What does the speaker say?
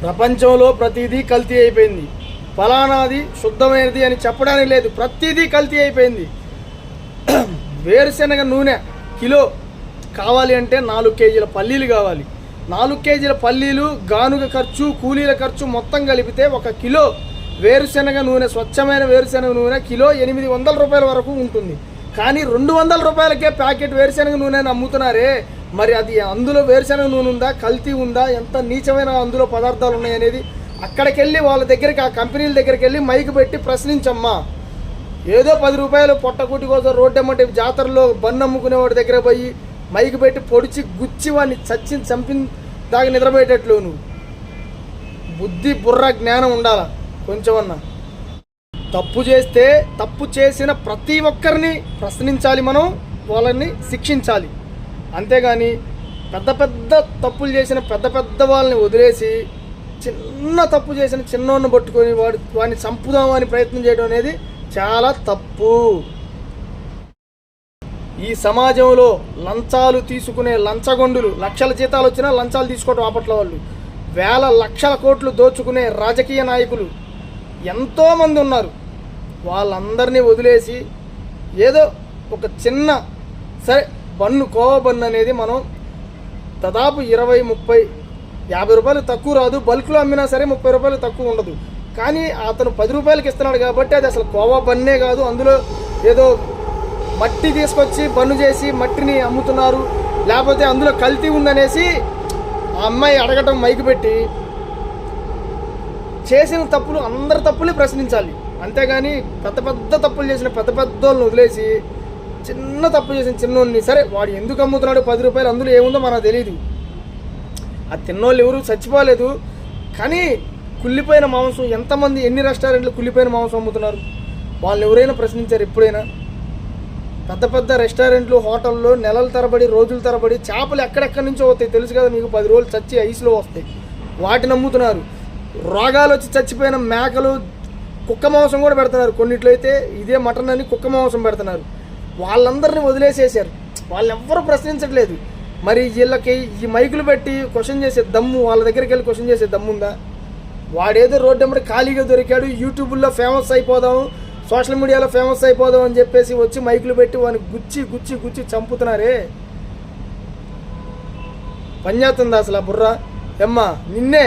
ప్రపంచంలో ప్రతిదీ కల్తీ అయిపోయింది. ఫలానాది శుద్ధమైనది అని చెప్పడానికి లేదు, ప్రతిదీ కల్తీ అయిపోయింది. వేరుశనగ నూనె కిలో కావాలి అంటే 4 కేజీల పల్లీలు కావాలి. 4 కేజీల పల్లీలు, గానుగ ఖర్చు, కూలీల ఖర్చు మొత్తం కలిపితే 1 కిలో వేరుశనగ నూనె, స్వచ్ఛమైన వేరుశనగ నూనె కిలో 800 రూపాయల వరకు ఉంటుంది. కానీ 200 రూపాయలకే ప్యాకెట్ వేరుశనగ నూనెని అమ్ముతున్నారే. మరి అది అందులో వేరుశనగ నూనె ఉందా, కల్తీ ఉందా, ఎంత నీచమైన అందులో పదార్థాలు ఉన్నాయనేది అక్కడికి వెళ్ళి వాళ్ళ దగ్గరికి, ఆ కంపెనీల దగ్గరికి వెళ్ళి మైకు పెట్టి ప్రశ్నించమ్మా. ఏదో 10 రూపాయలు పొట్టకుటి కోసం రోడ్డు అమ్మంటే జాతరలో బన్ను అమ్ముకునేవాడి దగ్గర పోయి మైకు పెట్టి పొడిచి గుచ్చి వాడిని చంపిన దాకా నిద్రపోయేటట్లు నువ్వు. బుద్ధి బుర్ర జ్ఞానం ఉండాలా కొంచెమన్నా. తప్పు చేస్తే తప్పు చేసిన ప్రతి ఒక్కరిని ప్రశ్నించాలి, మనం వాళ్ళని శిక్షించాలి. అంతేగాని పెద్ద పెద్ద తప్పులు చేసిన పెద్ద పెద్ద వాళ్ళని వదిలేసి చిన్న తప్పు చేసిన చిన్నోడిని పట్టుకొని వాడిని చంపుదామని ప్రయత్నం చేయడం అనేది చాలా తప్పు. ఈ సమాజంలో లంచాలు తీసుకునే లంచగొండులు, లక్షల జీతాలు వచ్చినా లంచాలు తీసుకోవడం ఆపట్ల వాళ్ళు, వేల లక్షల కోట్లు దోచుకునే రాజకీయ నాయకులు ఎంతోమంది ఉన్నారు. వాళ్ళందరినీ వదిలేసి ఏదో ఒక చిన్న సరే బన్ను, కోవా బన్ను అనేది మనం దాదాపు 20, 30, 50 రూపాయలు తక్కువ రాదు. బల్క్లో అమ్మినా సరే 30 రూపాయలు తక్కువ ఉండదు. కానీ అతను 10 రూపాయలకి ఇస్తున్నాడు కాబట్టి అది అసలు కోవా బన్నే కాదు. అందులో ఏదో మట్టి తీసుకొచ్చి బన్ను చేసి మట్టిని అమ్ముతున్నారు, లేకపోతే అందులో కల్తీ ఉందనేసి ఆ అమ్మాయి అడగటం మైకు పెట్టి. చేసిన తప్పులు, అందరి తప్పులే ప్రశ్నించాలి. అంతేగాని పెద్ద పెద్ద తప్పులు చేసిన పెద్ద పెద్ద వాళ్ళని వదిలేసి చిన్న తప్పు చేసిన చిన్నోడిని, సరే వాడు ఎందుకు అమ్ముతున్నాడు 10 రూపాయలు, అందులో ఏముందో మనకు తెలియదు. ఆ తిన్నోళ్ళు ఎవరు చచ్చిపోలేదు. కానీ కుళ్ళిపోయిన మాంసం ఎంతమంది, ఎన్ని రెస్టారెంట్లు కుళ్ళిపోయిన మాంసం అమ్ముతున్నారు, వాళ్ళని ఎవరైనా ప్రశ్నించారు ఎప్పుడైనా? పెద్ద పెద్ద రెస్టారెంట్లు, హోటల్లో నెలల తరబడి, రోజుల తరబడి చేపలు ఎక్కడెక్కడి నుంచో వస్తాయి తెలుసు కదా మీకు. 10 రోజులు చచ్చి ఐస్లో వస్తాయి, వాటిని అమ్ముతున్నారు. రోగాలు వచ్చి చచ్చిపోయిన మేకలు, కుక్క మాంసం కూడా పెడుతున్నారు. కొన్నిట్లో అయితే ఇదే మటన్ అని కుక్క మాంసం పెడుతున్నారు. వాళ్ళందరినీ వదిలేసేసారు, వాళ్ళని ఎవ్వరూ ప్రశ్నించట్లేదు. మరి వీళ్ళకి ఈ మైకులు పెట్టి క్వశ్చన్ చేసే దమ్ము, వాళ్ళ దగ్గరికి వెళ్ళి క్వశ్చన్ చేసే దమ్ము ఉందా? వాడేదో రోడ్డు వెంబడి ఖాళీగా దొరికాడు, యూట్యూబ్లో ఫేమస్ అయిపోదాం, సోషల్ మీడియాలో ఫేమస్ అయిపోదాం అని చెప్పేసి వచ్చి మైకులు పెట్టి వాడిని గుచ్చి గుచ్చి గుచ్చి చంపుతున్నారే. పనిచేస్తుందా అసలు ఆ బుర్ర? ఎమ్మా నిన్నే